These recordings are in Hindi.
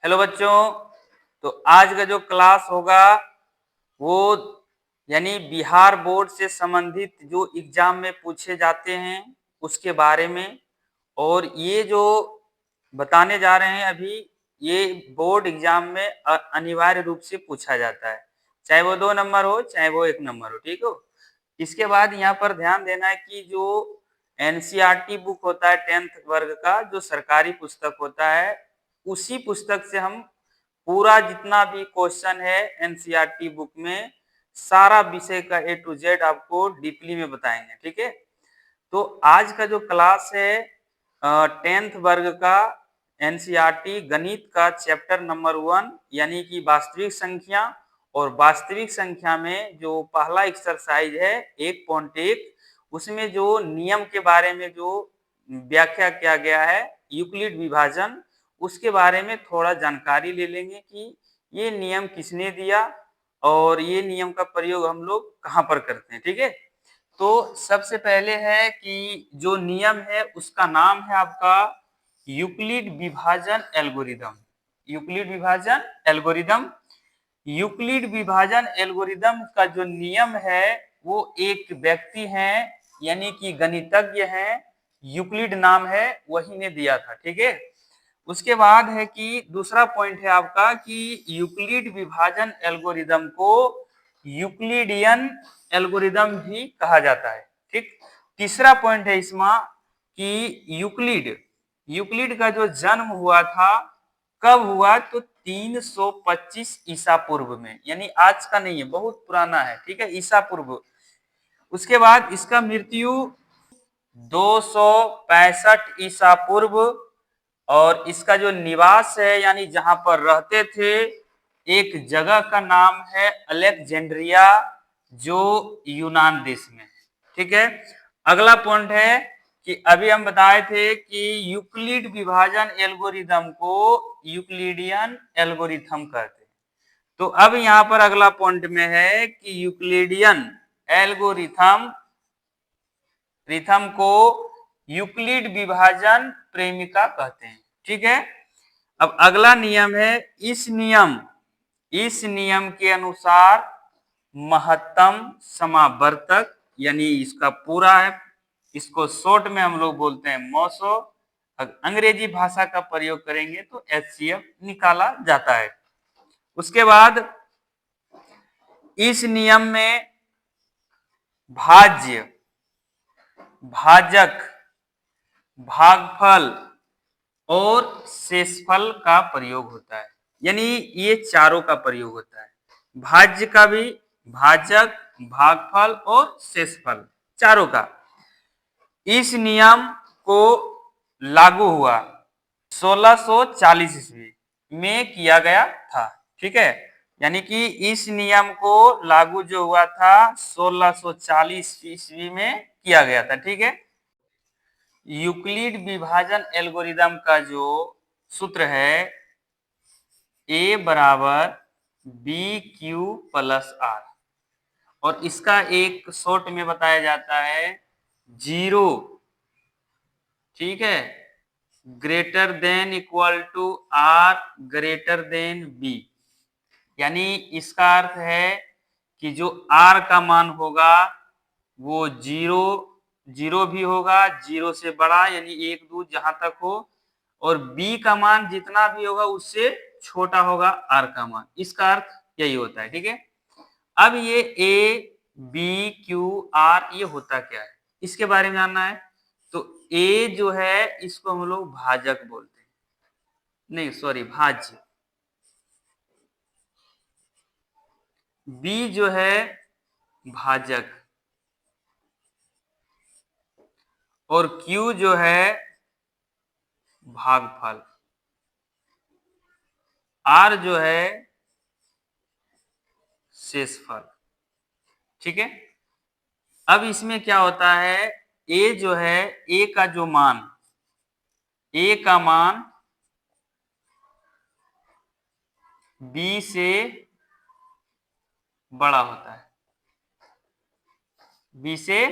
हेलो बच्चों। तो आज का जो क्लास होगा वो यानी बिहार बोर्ड से संबंधित जो एग्जाम में पूछे जाते हैं उसके बारे में। और ये जो बताने जा रहे हैं अभी, ये बोर्ड एग्जाम में अनिवार्य रूप से पूछा जाता है, चाहे वो 2 नंबर हो चाहे वो 1 नंबर हो, ठीक हो। इसके बाद यहाँ पर ध्यान देना है कि जो एनसीईआरटी बुक होता है 10th वर्ग का, जो सरकारी पुस्तक होता है, उसी पुस्तक से हम पूरा जितना भी क्वेश्चन है एनसीईआरटी बुक में, सारा विषय का A to Z आपको डीपली में बताएंगे, ठीक है। तो आज का जो क्लास है 10th वर्ग का एनसीईआरटी गणित का चैप्टर नंबर 1 यानी कि वास्तविक संख्या। और वास्तविक संख्या में जो पहला एक्सरसाइज है 1.1, उसमें जो नियम के बारे में जो व्याख्या किया गया है, यूक्लिड विभाजन, उसके बारे में थोड़ा जानकारी ले लेंगे कि ये नियम किसने दिया और ये नियम का प्रयोग हम लोग कहाँ पर करते हैं, ठीक है। तो सबसे पहले है कि जो नियम है उसका नाम है आपका यूक्लिड विभाजन एल्गोरिदम। यूक्लिड विभाजन एल्गोरिदम। यूक्लिड विभाजन एल्गोरिदम का जो नियम है वो एक व्यक्ति हैं यानी कि गणितज्ञ हैं, यूक्लिड नाम है, वही ने दिया था, ठीक है। उसके बाद है कि दूसरा पॉइंट है आपका कि यूक्लिड विभाजन एल्गोरिदम को यूक्लिडियन एल्गोरिदम भी कहा जाता है, ठीक। तीसरा पॉइंट है इसमें कि यूक्लिड यूक्लिड का जो जन्म हुआ था कब हुआ, तो 325 ईसा पूर्व में, यानी आज का नहीं है, बहुत पुराना है, ठीक है, ईसा पूर्व। उसके बाद इसका मृत्यु 265 ईसा पूर्व। और इसका जो निवास है यानी जहां पर रहते थे, एक जगह का नाम है अलेक्जेंड्रिया, जो यूनान देश में, ठीक है। अगला पॉइंट है कि अभी हम बताए थे कि यूक्लिड विभाजन एल्गोरिदम को यूक्लिडियन एल्गोरिथम कहते हैं। तो अब यहां पर अगला पॉइंट में है कि यूक्लिडियन एल्गोरिथम को यूक्लिड विभाजन प्रेमिका कहते हैं, ठीक है। अब अगला नियम है, इस नियम के अनुसार महत्तम समावर्तक, यानी इसका पूरा है, इसको शॉर्ट में हम लोग बोलते हैं मॉसो, अंग्रेजी भाषा का प्रयोग करेंगे तो एचसीएफ निकाला जाता है। उसके बाद इस नियम में भाज्य, भाजक, भागफल और शेषफल का प्रयोग होता है, यानी ये चारों का प्रयोग होता है, भाज्य का भी, भाजक, भागफल और शेषफल, चारों का। इस नियम को लागू हुआ 1640 ईस्वी में किया गया था, ठीक है। यानी कि इस नियम को लागू जो हुआ था 1640 ईस्वी में किया गया था, ठीक है। यूक्लिड विभाजन एल्गोरिदम का जो सूत्र है A बराबर BQ+R, और इसका एक शॉर्ट में बताया जाता है 0, ठीक है, greater than equal to R greater than B। यानी इसका अर्थ है कि जो R का मान होगा वो 0 भी होगा, 0 से बड़ा यानी 1 2 जहां तक हो, और B का मान जितना भी होगा उससे छोटा होगा R का मान। इसका अर्थ यही होता है, ठीक है। अब ये A B Q R ये होता क्या है, इसके बारे में जानना है। तो A जो है इसको हम लोग भाजक बोलते हैं, नहीं सॉरी भाज्य। B जो है भाजक, और Q जो है भागफल, R जो है शेषफल, ठीक है। अब इसमें क्या होता है, A जो है A का जो मान, A का मान B से बड़ा होता है, B से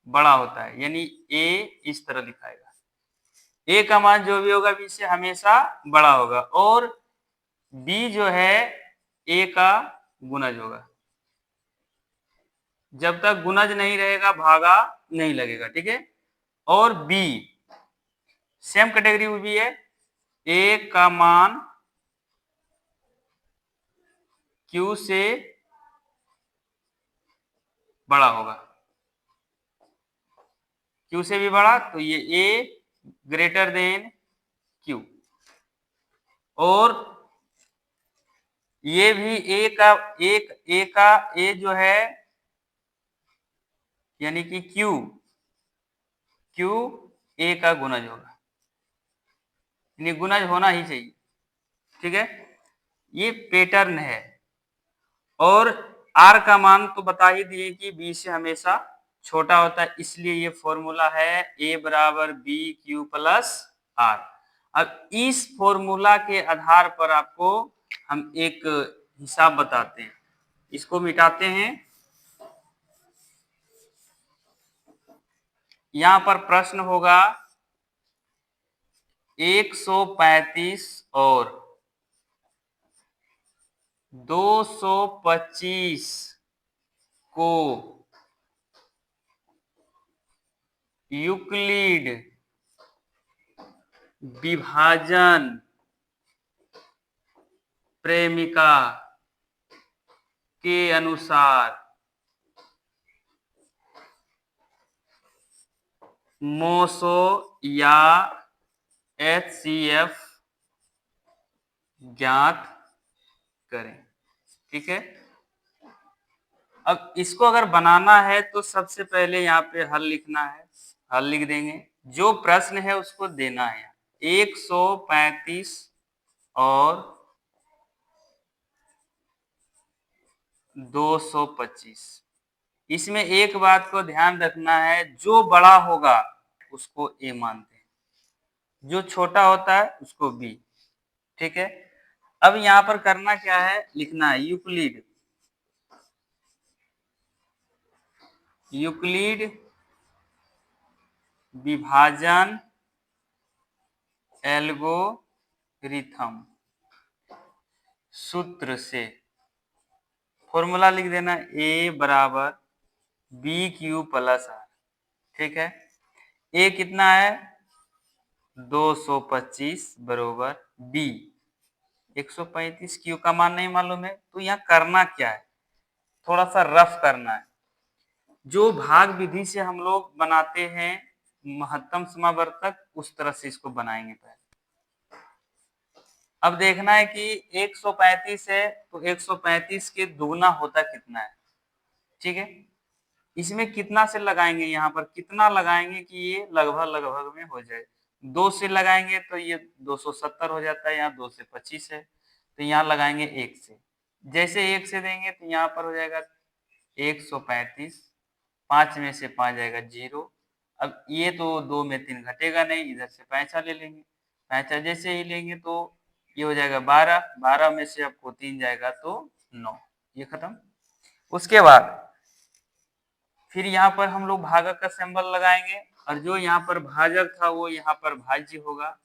बड़ा होता है, यानी A इस तरह दिखाएगा, A का मान जो भी होगा B से हमेशा बड़ा होगा। और बी जो है ए का गुणज होगा। जब तक गुणज नहीं रहेगा भागा नहीं लगेगा, ठीक है। और बी सेम कैटेगरी में भी है, ए का मान क्यू से बड़ा होगा, क्यू से भी बड़ा, तो ये ए ग्रेटर देन क्यू। और ये भी ए का ए जो है यानी कि क्यू ए का गुणज होगा, यानी गुणज होना ही चाहिए, ठीक है। ये पैटर्न है। और आर का मान तो बता ही दिए कि बी से हमेशा छोटा होता है, इसलिए ये फॉर्मूला है ए बराबर बी क्यू प्लस आर। अब इस फॉर्मूला के आधार पर आपको हम एक हिसाब बताते हैं, इसको मिटाते हैं। यहां पर प्रश्न होगा 135 और 225 को यूक्लिड विभाजन प्रेमिका के अनुसार मोसो या HCF ज्ञात करें, ठीक है। अब इसको अगर बनाना है तो सबसे पहले यहाँ पे हल लिखना है, हल लिख देंगे। जो प्रश्न है उसको देना है 135 और 225। इसमें एक बात को ध्यान रखना है, जो बड़ा होगा उसको ए मानते हैं, जो छोटा होता है उसको बी, ठीक है। अब यहां पर करना क्या है, लिखना है यूक्लिड विभाजन एल्गोरिथम सूत्र से फॉर्मूला लिख देना ए बराबर बी क्यू प्लस आर, ठीक है। ए कितना है 225 बरोबर बी 135, क्यू का मान नहीं मालूम है, तो यहाँ करना क्या है, थोड़ा सा रफ करना है। जो भाग विधि से हम लोग बनाते हैं महत्तम समावर्तक, उस तरह से इसको बनाएंगे पहले। अब देखना है कि 135 है तो 135 के दुगना होता कितना है, ठीक है। इसमें कितना से लगाएंगे, यहाँ पर कितना लगाएंगे कि ये लगभग लगभग में हो जाए। 2 से लगाएंगे तो ये 270 हो जाता है, यहाँ 2 से 25 है, तो यहाँ लगाएंगे 1 से। जैसे 1 से देंगे तो यहाँ पर हो जाएगा 135, 5 में से 5 जाएगा 0। अब ये तो 2 में 3 घटेगा नहीं, इधर से पैंचा ले लेंगे, पैंचा जैसे ही लेंगे तो ये हो जाएगा 12, 12 में से आपको 3 जाएगा तो 9, ये खत्म। उसके बाद फिर यहाँ पर हम लोग भाजक का सिंबल लगाएंगे, और जो यहाँ पर भाजक था वो यहाँ पर भाज्य होगा।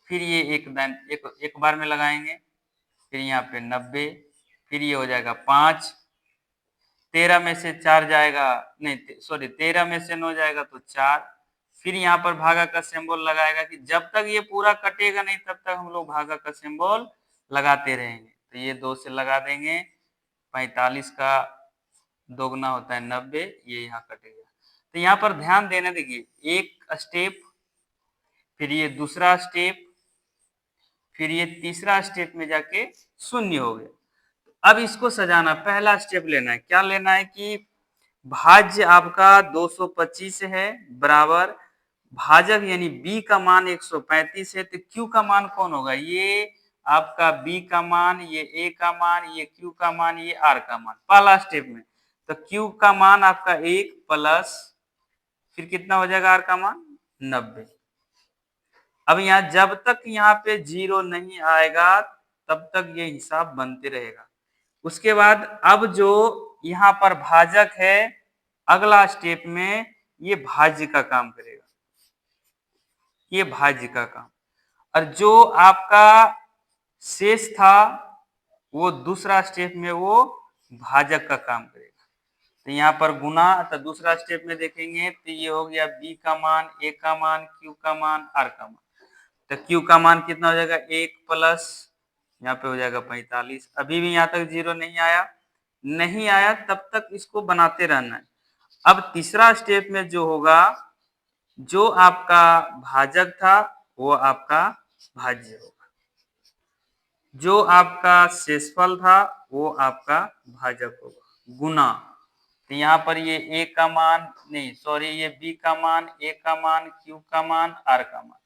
फिर ये एक बार में लगाएंगे, फिर यहाँ पे 90, फिर ये हो जाएगा 5, 13 में से 4 जाएगा, नहीं सॉरी 13 में से 9 जाएगा तो 4। फिर यहाँ पर भागा का सिंबल लगाएगा कि जब तक ये पूरा कटेगा नहीं तब तक हम लोग भागा का सिंबल लगाते रहेंगे। तो ये 2 से लगा देंगे, 45 का दोगुना होता है 90, ये यहाँ कटेगा। तो यहाँ पर ध्यान देना, देखिए एक स्टेप, फिर ये दूसरा स्टेप, फिर ये तीसरा स्टेप में जाके 0 हो गया। अब इसको सजाना, पहला स्टेप लेना है, क्या लेना है कि भाज्य आपका 225 है बराबर भाजक यानी b का मान 135 है, तो q का मान कौन होगा, ये आपका b का मान, ये a का मान, ये q का मान, ये r का मान, पहला स्टेप में। तो q का मान आपका 1 प्लस फिर कितना हो जाएगा r का मान 90। अब यहाँ जब तक यहाँ पे 0 नहीं आएगा तब तक ये हिसाब बनते रहेगा। उसके बाद अब जो यहाँ पर भाजक है, अगला स्टेप में ये भाज्य का काम करेगा, ये भाज्य का काम। और जो आपका शेष था वो दूसरा स्टेप में वो भाजक का काम करेगा। तो यहाँ पर गुना, तो दूसरा स्टेप में देखेंगे तो ये हो गया बी का मान, ए का मान, क्यू का मान, आर का मान। तो क्यू का मान कितना हो जाएगा 1 प्लस यहाँ पे हो जाएगा 45। अभी भी यहाँ तक जीरो नहीं आया, नहीं आया तब तक इसको बनाते रहना है। अब तीसरा स्टेप में जो होगा, जो आपका भाजक था वो आपका भाज्य होगा, जो आपका शेषफल था वो आपका भाजक होगा। गुना, तो यहाँ पर ये ए का मान नहीं सॉरी ये बी का मान, ए का मान, क्यू का मान, आर का मान।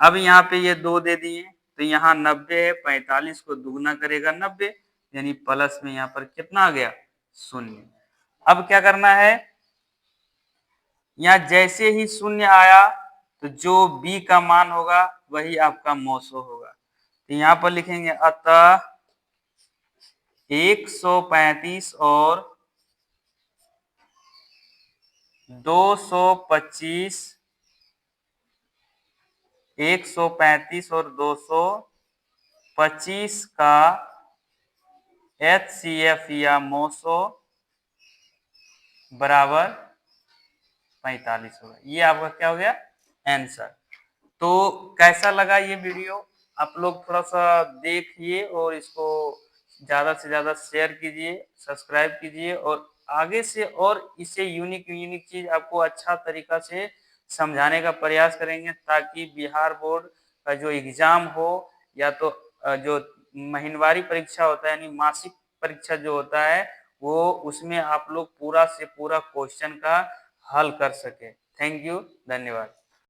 अब यहाँ पे ये 2 दे दिए तो यहाँ 90 है, 45 को दुगना करेगा 90, यानी प्लस में यहाँ पर कितना आ गया 0। अब क्या करना है, यहाँ जैसे ही 0 आया तो जो बी का मान होगा वही आपका मौसो होगा। तो यहाँ पर लिखेंगे अतः 135 और 225, 135 और 225 का HCF या मौसो बराबर 45 होगा। ये आपका क्या हो गया आंसर। तो कैसा लगा ये वीडियो, आप लोग थोड़ा सा देखिए और इसको ज्यादा से ज्यादा शेयर कीजिए, सब्सक्राइब कीजिए और आगे से और इसे यूनिक चीज आपको अच्छा तरीका से समझाने का प्रयास करेंगे, ताकि बिहार बोर्ड का जो एग्जाम हो या तो जो महीनवारी परीक्षा होता है यानी मासिक परीक्षा जो होता है वो, उसमें आप लोग पूरा से पूरा क्वेश्चन का हल कर सके। थैंक यू, धन्यवाद।